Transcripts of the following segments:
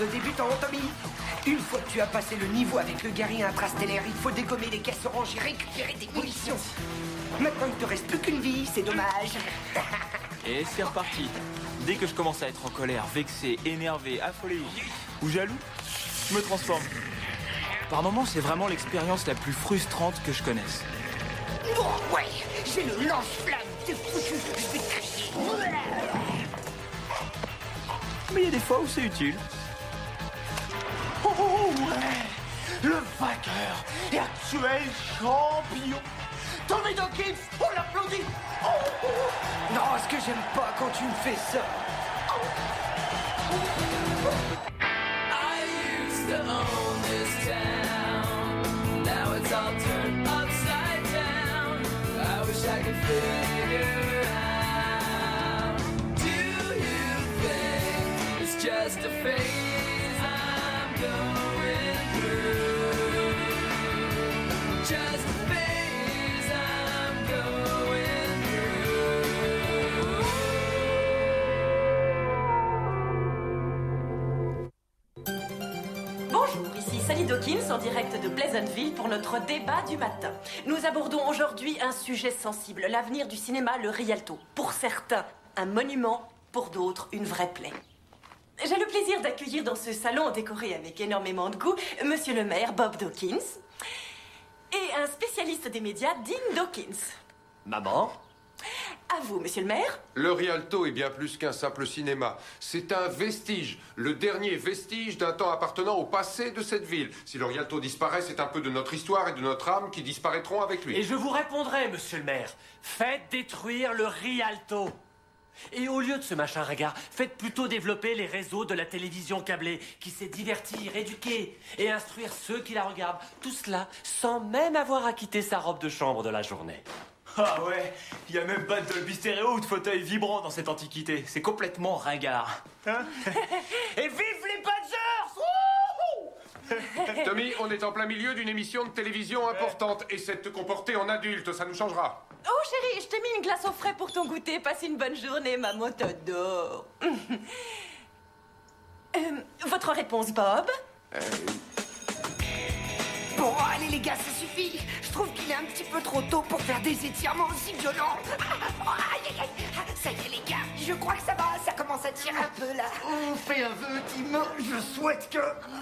de débutant, Tommy. Une fois que tu as passé le niveau avec le guerrier intrastellaire, il faut dégommer les caisses oranges et récupérer des munitions. Maintenant, il te reste plus qu'une vie, c'est dommage. Et c'est reparti. Dès que je commence à être en colère, vexé, énervé, affolé ou jaloux, je me transforme. Par moments, c'est vraiment l'expérience la plus frustrante que je connaisse. Oh, ouais, j'ai le lance-flamme, t'es foutu, je vais te crier. Mais il y a des fois où c'est utile. Oh ouais, le vainqueur et actuel champion, Tommy Dawkins, on l'applaudit. Non, ce que j'aime pas quand tu me fais ça. I used to own this town. Now it's all turned upside down. I wish I could figure out. Do you think it's just a phase I'm going through? Just a phase I'm going through. Bonjour, ici Sally Dawkins en direct de Pleasantville pour notre débat du matin. Nous abordons aujourd'hui un sujet sensible, l'avenir du cinéma, le Rialto. Pour certains, un monument, pour d'autres, une vraie plaie. J'ai le plaisir d'accueillir dans ce salon décoré avec énormément de goût Monsieur le maire Bob Dawkins et un spécialiste des médias, Dean Dawkins. Maman? À vous, Monsieur le maire. Le Rialto est bien plus qu'un simple cinéma. C'est un vestige, le dernier vestige d'un temps appartenant au passé de cette ville. Si le Rialto disparaît, c'est un peu de notre histoire et de notre âme qui disparaîtront avec lui. Et je vous répondrai, monsieur le maire. Faites détruire le Rialto. Et au lieu de ce machin ringard, faites plutôt développer les réseaux de la télévision câblée qui sait divertir, éduquer et instruire ceux qui la regardent. Tout cela sans même avoir à quitter sa robe de chambre de la journée. Ah ouais, il y a même pas de Dolby Stéréo ou de fauteuil vibrant dans cette antiquité. C'est complètement ringard. Hein? Et vive les Badgers! Tommy, on est en plein milieu d'une émission de télévision importante. Essaie de te comporter en adulte, ça nous changera. Oh chérie, je t'ai mis une glace au frais pour ton goûter. Passe une bonne journée, maman t'adore. Votre réponse, Bob? Bon, allez les gars, ça suffit. Je trouve qu'il est un petit peu trop tôt pour faire des étirements aussi violents. Aïe, aïe, aïe. Ça y est les gars, je crois que ça va, ça commence à tirer un peu là. Fais un vœu, Tim. Je souhaite que...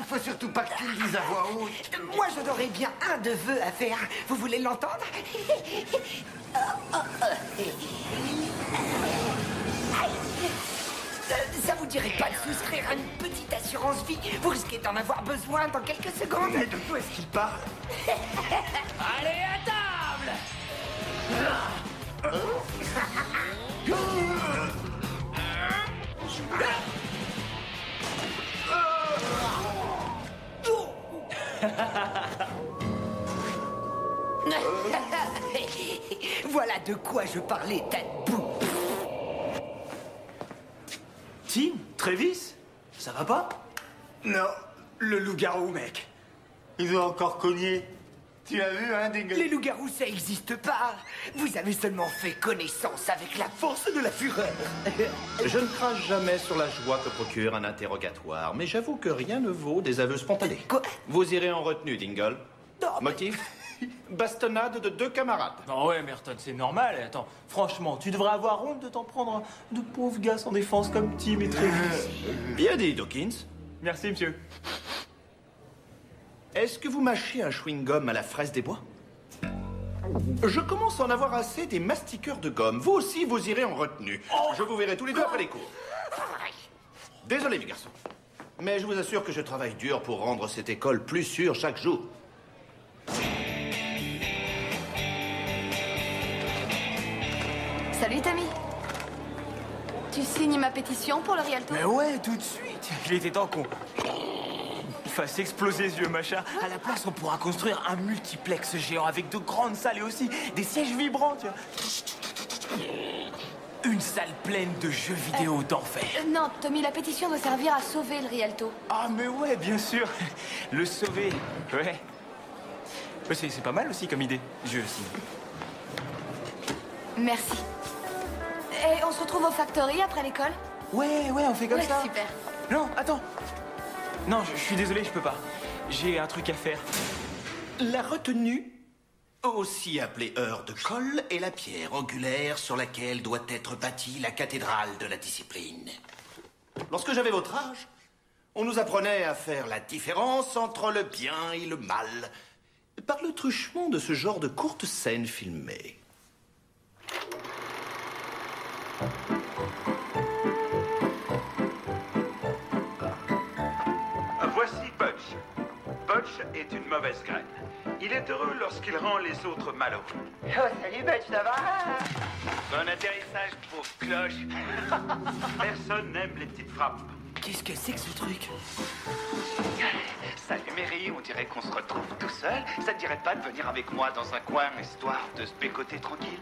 Faut surtout pas que tu le dises à voix haute. Moi, j'en aurais bien un de vœux à faire. Vous voulez l'entendre? Ça vous dirait pas de souscrire à une petite assurance vie? Vous risquez d'en avoir besoin dans quelques secondes. Mais de quoi est-ce qu'il parle? Allez à table! Voilà de quoi je parlais, tas de boue. Tim, Travis, ça va pas? Non, le loup-garou, mec. Il doit encore cogner. Tu l'as vu, hein, Dingle? Les loups-garous, ça existe pas. Vous avez seulement fait connaissance avec la force de la fureur. Je ne crache jamais sur la joie que procure un interrogatoire, mais j'avoue que rien ne vaut des aveux spontanés. Quoi? Vous irez en retenue, Dingle. Non, mais- Motif? Bastonnade de 2 camarades. Non ouais, Merton, c'est normal. Attends, franchement, tu devrais avoir honte de t'en prendre de pauvres gars sans défense comme Tim et Travis. Bien dit, Dawkins. Merci, monsieur. Est-ce que vous mâchez un chewing-gum à la fraise des bois? Je commence à en avoir assez des mastiqueurs de gomme. Vous aussi, vous irez en retenue. Je vous verrai tous les deux après les cours. Désolé, mes garçons. Mais je vous assure que je travaille dur pour rendre cette école plus sûre chaque jour. Salut, Tommy. Tu signes ma pétition pour le Rialto? Mais ouais, tout de suite. Il était temps qu'on fasse exploser ce vieux machin. À la place, on pourra construire un multiplex géant avec de grandes salles et aussi des sièges vibrants, tu vois. Une salle pleine de jeux vidéo d'enfer. Non, Tommy, la pétition doit servir à sauver le Rialto. Ah mais ouais, bien sûr. Le sauver, ouais. Mais c'est pas mal aussi comme idée. Je signe. Merci. Et on se retrouve au Factory après l'école? Ouais, on fait comme Ouais, ça. super. Non, attends. Non, je suis désolé, je peux pas. J'ai un truc à faire. La retenue, aussi appelée heure de colle, est la pierre angulaire sur laquelle doit être bâtie la cathédrale de la discipline. Lorsque j'avais votre âge, on nous apprenait à faire la différence entre le bien et le mal par le truchement de ce genre de courtes scènes filmées. Voici Butch. Butch est une mauvaise graine. Il est heureux lorsqu'il rend les autres malheureux. Oh, salut Butch, ça va? Bon atterrissage, pauvre cloche. Personne n'aime les petites frappes. Qu'est-ce que c'est que ce truc? Salut Mary, on dirait qu'on se retrouve tout seul. Ça te dirait pas de venir avec moi dans un coin, histoire de se bécoter tranquille?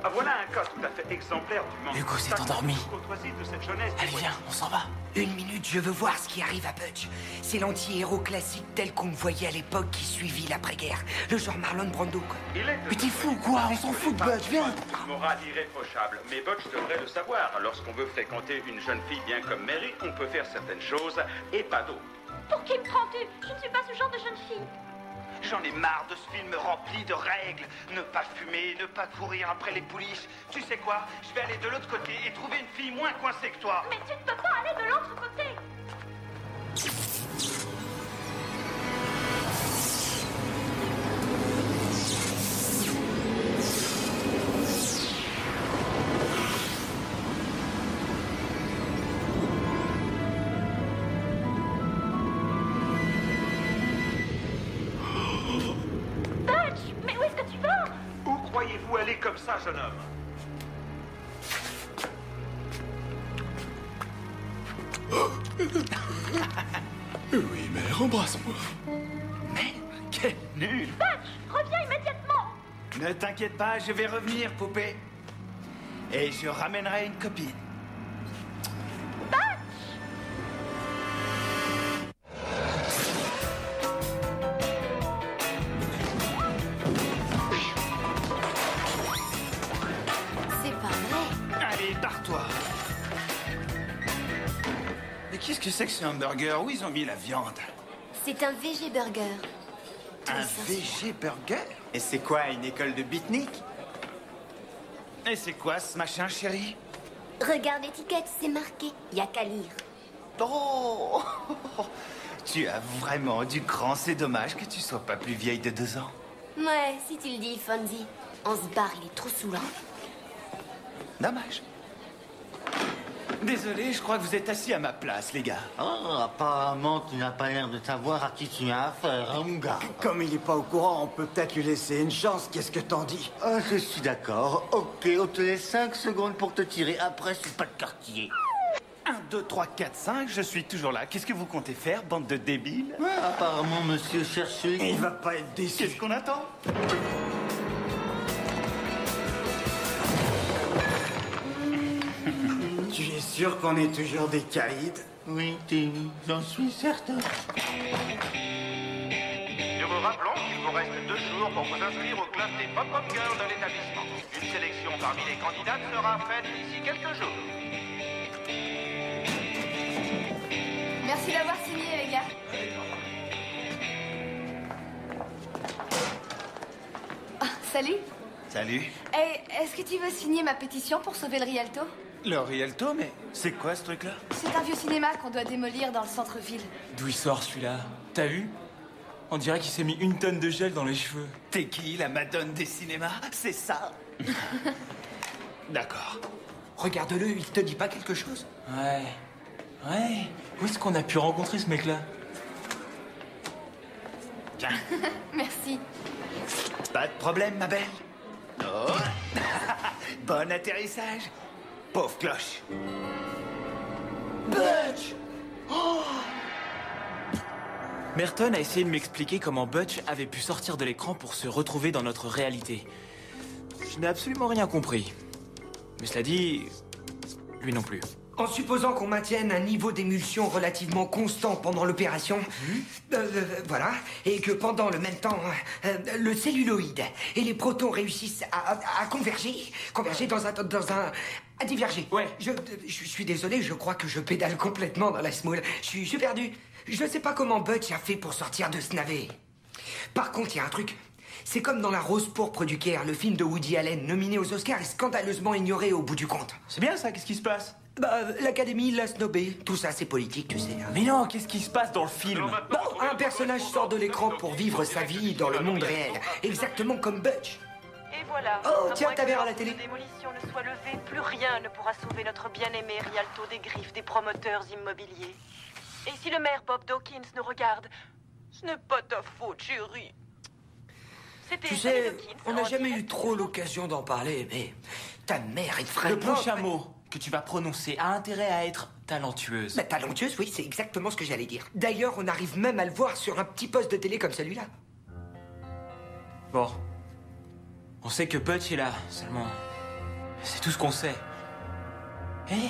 Ah, voilà un cas tout à fait exemplaire du manque Hugo s'est endormi. courtoisie de cette jeunesse. Allez, viens, on s'en va. Une minute, je veux voir ce qui arrive à Butch. C'est l'anti-héros classique tel qu'on le voyait à l'époque qui suivit l'après-guerre. Le genre Marlon Brando, quoi. Mais t'es fou, quoi? On s'en fout de Butch, viens. Morale irréprochable, mais Butch devrait le savoir. Lorsqu'on veut fréquenter une jeune fille bien comme Mary, on peut faire certaines choses et pas d'autres. Pour qui me prends-tu? Je ne suis pas ce genre de jeune fille. J'en ai marre de ce film rempli de règles. Ne pas fumer, ne pas courir après les pouliches. Tu sais quoi? Je vais aller de l'autre côté et trouver une fille moins coincée que toi. Mais tu ne peux pas aller de l'autre côté. Croyez-vous aller comme ça, jeune homme? Oui, mère, embrasse-moi. Mais quel nul! Butch, reviens immédiatement! Ne t'inquiète pas, je vais revenir, poupée. Et je ramènerai une copine. Qu'est-ce que c'est que ce hamburger? Où ils ont mis la viande? C'est un VG burger. Un VG burger? Et c'est quoi, une école de beatnik? Et c'est quoi ce machin, chérie? Regarde l'étiquette, c'est marqué. Y a qu'à lire. Oh! Tu as vraiment du cran, c'est dommage que tu sois pas plus vieille de 2 ans. Ouais, si tu le dis, Fonzie. On se barre, il est trop saoulant. Dommage. Désolé, je crois que vous êtes assis à ma place, les gars. Oh, apparemment, tu n'as pas l'air de savoir à qui tu as affaire, hein, mon gars. Comme il n'est pas au courant, on peut peut-être lui laisser une chance. Qu'est-ce que t'en dis? Ah, je suis d'accord. Ok, on te laisse 5 secondes pour te tirer. Après, c'est pas de quartier. 1, 2, 3, 4, 5, je suis toujours là. Qu'est-ce que vous comptez faire, bande de débiles? Ouais, apparemment, monsieur cherche... Il va pas être déçu. Qu'est-ce qu'on attend? Tu es sûr qu'on est toujours des caïds? Oui, Tim, j'en suis certain. Nous vous rappelons qu'il vous reste 2 jours pour vous inscrire aux classes des Pop-Up Girls de l'établissement. Une sélection parmi les candidates sera faite d'ici quelques jours. Merci d'avoir signé, les gars. Oh, salut. Salut. Hey, est-ce que tu veux signer ma pétition pour sauver le Rialto? Le Rialto, mais c'est quoi ce truc-là? C'est un vieux cinéma qu'on doit démolir dans le centre-ville. D'où il sort celui-là? T'as vu? On dirait qu'il s'est mis 1 tonne de gel dans les cheveux. T'es qui, la madone des cinémas? C'est ça? D'accord. Regarde-le, il te dit pas quelque chose? Ouais. Ouais. Où est-ce qu'on a pu rencontrer ce mec-là? Tiens. Merci. Pas de problème, ma belle. Oh. Bon atterrissage. Pauvre cloche. Butch! Oh! Merton a essayé de m'expliquer comment Butch avait pu sortir de l'écran pour se retrouver dans notre réalité. Je n'ai absolument rien compris. Mais cela dit, lui non plus. En supposant qu'on maintienne un niveau d'émulsion relativement constant pendant l'opération, voilà, et que pendant le même temps, le celluloïd et les protons réussissent à converger à diverger. Ouais. Je suis désolé, je crois que je pédale complètement dans la smoule. Je suis perdu. Je sais pas comment Butch a fait pour sortir de ce navet. Par contre, il y a un truc. C'est comme dans La Rose pourpre du Caire, le film de Woody Allen, nominé aux Oscars et scandaleusement ignoré au bout du compte. C'est bien ça, qu'est-ce qui se passe? Bah, l'Académie l'a snobé. Tout ça, c'est politique, tu sais. Hein. Mais non, qu'est-ce qui se passe dans le film? Bon, un personnage sort de l'écran pour vivre sa vie dans le monde réel. Exactement comme Butch. Et voilà. Oh, À tiens, moins ta que mère à l'ordre la télé. de démolition ne soit levé, plus rien ne pourra sauver notre bien-aimé Rialto des griffes des promoteurs immobiliers. Et si le maire Bob Dawkins nous regarde, ce n'est pas ta faute, chérie. C'était Tu Sally sais, Dawkins on n'a en jamais direct. eu trop l'occasion d'en parler, mais ta mère est Le vraiment... prochain mot que tu vas prononcer a intérêt à être talentueuse. Bah, talentueuse, oui, c'est exactement ce que j'allais dire. D'ailleurs, on arrive même à le voir sur un petit poste de télé comme celui-là. Bon. On sait que Butch est là, seulement... C'est tout ce qu'on sait. Hé,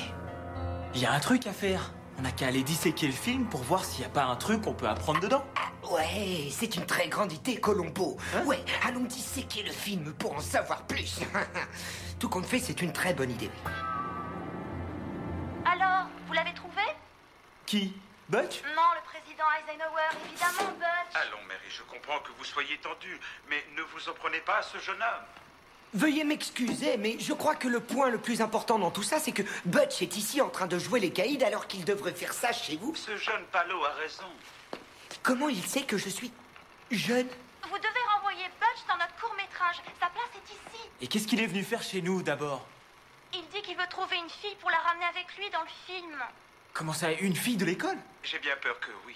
il y a un truc à faire. On n'a qu'à aller disséquer le film pour voir s'il n'y a pas un truc qu'on peut apprendre dedans. Ouais, c'est une très grande idée, Colombo. Ouais, allons disséquer le film pour en savoir plus. Tout compte fait, c'est une très bonne idée. Alors, vous l'avez trouvé? Qui? Butch? Non, le président Eisenhower, évidemment, Butch. Allons, Mary, je comprends que vous soyez tendue, mais ne vous en prenez pas à ce jeune homme. Veuillez m'excuser, mais je crois que le point le plus important dans tout ça, c'est que Butch est ici en train de jouer les caïds alors qu'il devrait faire ça chez vous. Ce jeune Palo a raison. Comment il sait que je suis jeune? Vous devez renvoyer Butch dans notre court-métrage. Sa place est ici. Et qu'est-ce qu'il est venu faire chez nous, d'abord? Il dit qu'il veut trouver une fille pour la ramener avec lui dans le film. Comment ça, une fille de l'école? J'ai bien peur que oui.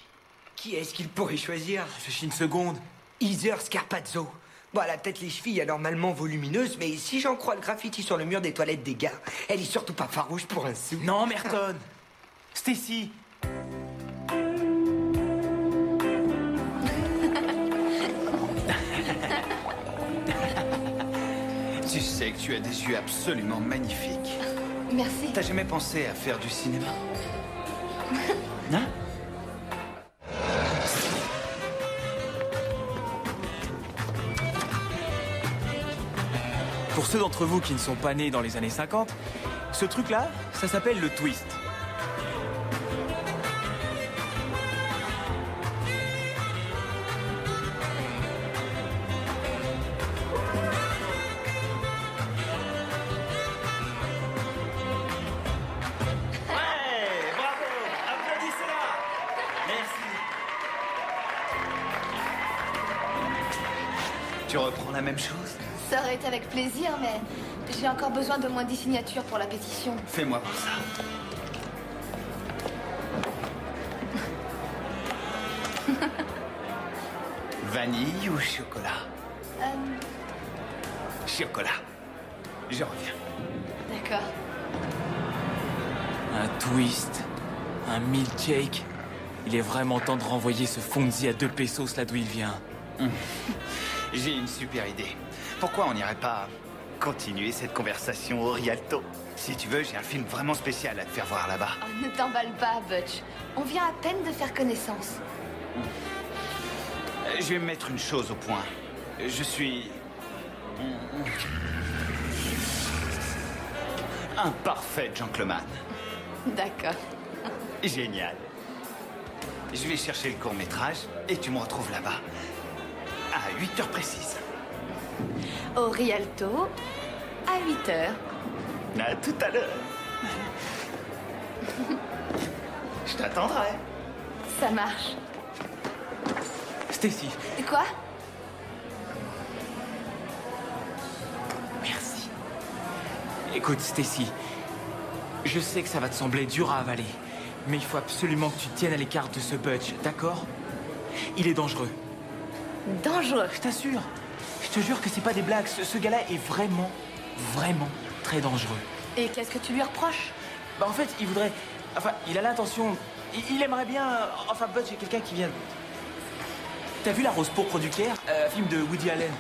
Qui est-ce qu'il pourrait choisir? Réfléchis une seconde. Heather Scarpazzo. Bon, elle a peut-être les chevilles anormalement volumineuses, mais si j'en crois le graffiti sur le mur des toilettes des gars, elle est surtout pas farouche pour un sou. Non, Merton. Stacy. Tu sais que tu as des yeux absolument magnifiques. Merci. T'as jamais pensé à faire du cinéma? Hein? Pour ceux d'entre vous qui ne sont pas nés dans les années 50, ce truc-là, ça s'appelle le twist. Ouais, bravo! Applaudissez-la! Merci. Tu reprends la même chose? Ça aurait été avec plaisir, mais j'ai encore besoin de moins 10 signatures pour la pétition. Fais-moi voir ça. Vanille ou chocolat? Chocolat. Je reviens. D'accord. Un twist, un milkshake. Il est vraiment temps de renvoyer ce Fonzie à 2 pesos là d'où il vient. J'ai une super idée. Pourquoi on n'irait pas continuer cette conversation au Rialto? Si tu veux, j'ai un film vraiment spécial à te faire voir là-bas. Oh, ne t'emballe pas, Butch. On vient à peine de faire connaissance. Je vais me mettre une chose au point. Je suis... un parfait gentleman. D'accord. Génial. Je vais chercher le court-métrage et tu me retrouves là-bas. À 8 heures précises. Au Rialto, à 8 heures. À tout à l'heure. Je t'attendrai. Ça marche. Stacy. Quoi? Merci. Écoute, Stacy, je sais que ça va te sembler dur à avaler, mais il faut absolument que tu te tiennes à l'écart de ce Butch, d'accord? Il est dangereux. Dangereux? Je t'assure. Je te jure que c'est pas des blagues. Ce gars-là est vraiment, vraiment très dangereux. Et qu'est-ce que tu lui reproches? Bah en fait, il voudrait... Enfin, il a l'intention... Il aimerait bien... Enfin, Butch est quelqu'un qui vient... T'as vu La Rose pourpre du Caire? Film de Woody Allen.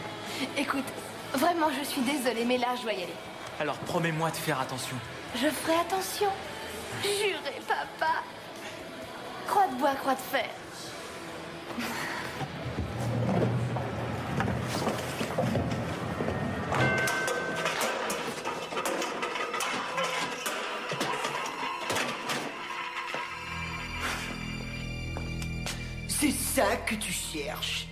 Écoute, vraiment, je suis désolée, mais là, je dois y aller. Alors, promets-moi de faire attention. Je ferai attention. Juré, papa. Croix de bois, croix de fer. C'est ça que tu cherches.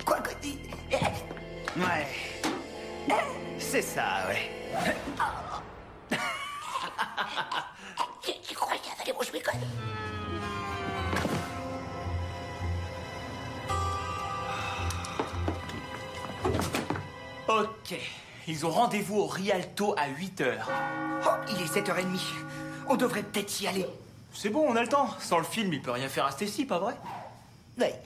Quoi que dis. Ouais. C'est ça, ouais. Tu crois qu'il y avait je m'éconne. Ok. Ils ont rendez-vous au Rialto à 8h. Oh, il est 7h30. On devrait peut-être y aller. C'est bon, on a le temps. Sans le film, il peut rien faire à Stacy, pas vrai? Ouais.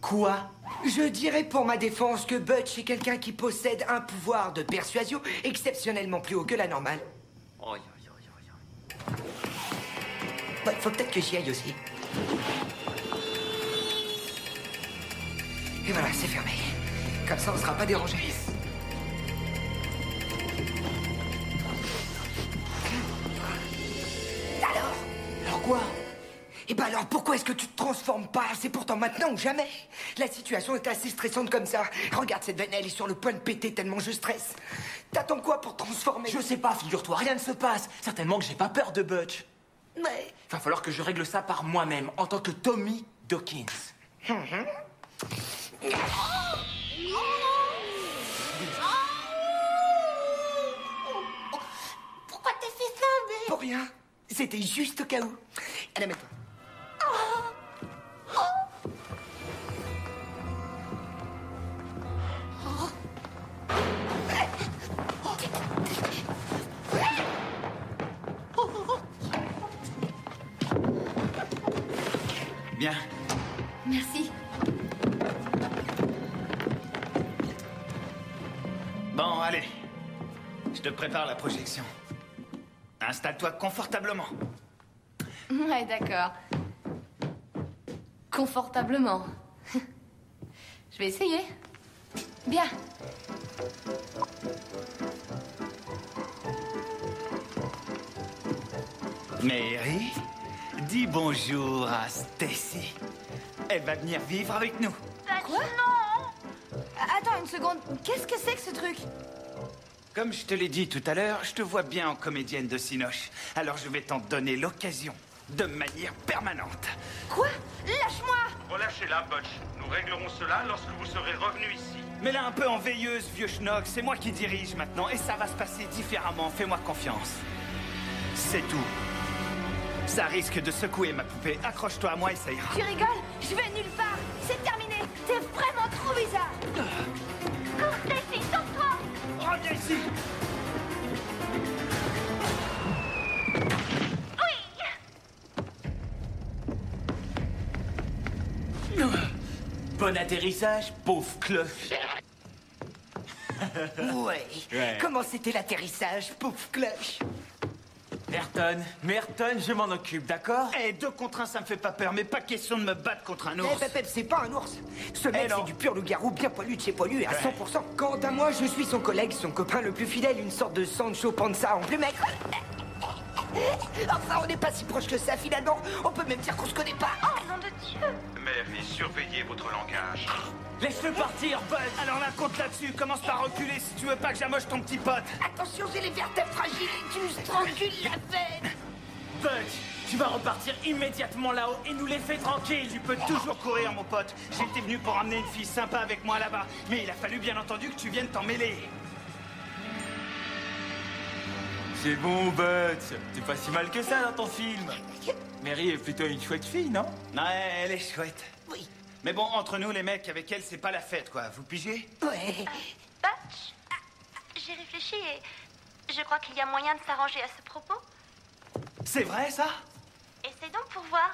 Quoi? Je dirais pour ma défense que Butch est quelqu'un qui possède un pouvoir de persuasion exceptionnellement plus haut que la normale. Ouais, faut peut-être que j'y aille aussi. Et voilà, c'est fermé. Comme ça, on sera pas dérangé. Alors quoi? Eh ben alors, pourquoi est-ce que tu te transformes pas? C'est pourtant maintenant ou jamais. La situation est assez stressante comme ça. Regarde cette veine, elle est sur le point de péter tellement je stresse. T'attends quoi pour te transformer? Je sais pas, figure-toi, rien ne se passe. Certainement que j'ai pas peur de Butch. Ouais. Va falloir que je règle ça par moi-même, en tant que Tommy Dawkins. Pourquoi t'es fait ça, mais... Pour rien. C'était juste au cas où. Allez, mets-toi. Bien. Merci. Bon, allez. Je te prépare la projection. Installe-toi confortablement. Ouais, d'accord. Confortablement. Je vais essayer. Bien. Mary, dis bonjour à Stacy. Elle va venir vivre avec nous. Quoi? Non. Attends une seconde. Qu'est-ce que c'est que ce truc? Comme je te l'ai dit tout à l'heure, je te vois bien en comédienne de Cinoche. Alors je vais t'en donner l'occasion, de manière permanente. Quoi? Lâche-moi! Relâchez-la, Butch. Nous réglerons cela lorsque vous serez revenu ici. Mets-la un peu en veilleuse, vieux schnock. C'est moi qui dirige maintenant et ça va se passer différemment. Fais-moi confiance. C'est tout. Ça risque de secouer ma poupée. Accroche-toi à moi et ça ira. Tu rigoles? Je vais nulle part. C'est terminé. T'es vraiment trop bizarre. Cours, Stacy, sauve-toi! Reviens ici. Bon atterrissage, pauvre cloche. Ouais. Comment c'était l'atterrissage, pauvre cloche? Merton, je m'en occupe, d'accord? Eh, 2 contre 1, ça me fait pas peur, mais pas question de me battre contre un ours. Eh, Pep, c'est pas un ours. Ce mec, c'est du pur loup-garou, bien poilu de chez poilu, à 100%. Quant à moi, je suis son collègue, son copain le plus fidèle, une sorte de Sancho Panza en plus mec. Enfin, on n'est pas si proche que ça, finalement. On peut même dire qu'on se connaît pas. Oh, nom de Dieu! Mary, surveillez votre langage. Laisse-le partir, Bud. Alors là, compte là-dessus. Commence par reculer si tu veux pas que j'amoche ton petit pote. Attention, j'ai les vertèbres fragiles et tu me strangules la veine. Bud, tu vas repartir immédiatement là-haut et nous laisser tranquilles. Tu peux toujours courir, mon pote. J'étais venu pour emmener une fille sympa avec moi là-bas. Mais il a fallu, bien entendu, que tu viennes t'en mêler. C'est bon, Bud. T'es pas si mal que ça dans ton film. Mary est plutôt une chouette fille, non? Ouais, elle est chouette. Oui. Mais bon, entre nous, les mecs, avec elle, c'est pas la fête, quoi. Vous pigez? Ouais. Butch, j'ai réfléchi et je crois qu'il y a moyen de s'arranger à ce propos. C'est vrai, ça? Essaye donc pour voir.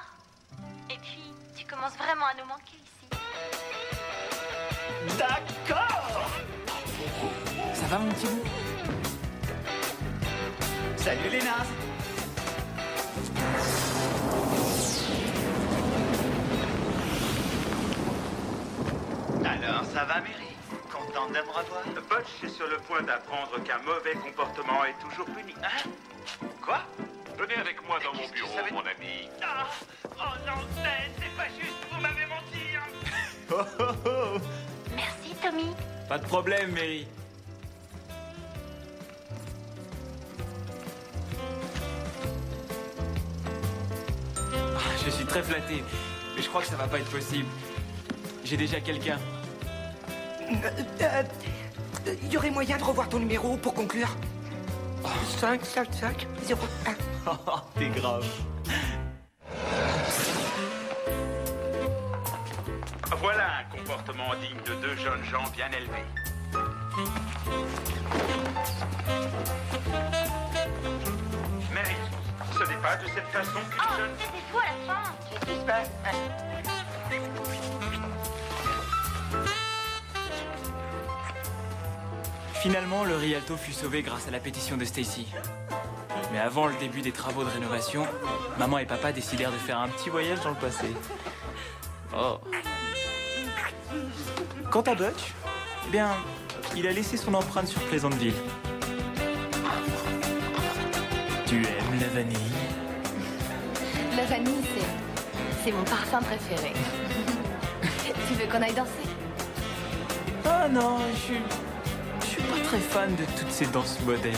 Et puis, tu commences vraiment à nous manquer ici. D'accord! Ça va, mon petit bout? Salut, les nazes! Alors, ça va, Mary? Content contente d'amour à toi. Butch est sur le point d'apprendre qu'un mauvais comportement est toujours puni. Hein? Quoi? Venez avec moi dans mon bureau, mon ami. Ah, oh non, c'est pas juste, vous m'avez menti. Hein. Oh, oh, oh. Merci, Tommy. Pas de problème, Mary. Je suis très flatté, mais je crois que ça va pas être possible. J'ai déjà quelqu'un. Y aurait moyen de revoir ton numéro pour conclure? 5, 5, 5, 0, 1. Oh, t'es grave. Voilà un comportement digne de deux jeunes gens bien élevés. Mary, ce n'est pas de cette façon qu'une jeune... C'était fou à la fin. Qu'est-ce qui se passe? Finalement, le Rialto fut sauvé grâce à la pétition de Stacy. Mais avant le début des travaux de rénovation, maman et papa décidèrent de faire un petit voyage dans le passé. Oh. Quant à Butch, eh bien, il a laissé son empreinte sur Pleasantville. Tu aimes la vanille? La vanille, c'est mon parfum préféré. Tu veux qu'on aille danser? Oh non, je suis pas très fan de toutes ces danses modernes.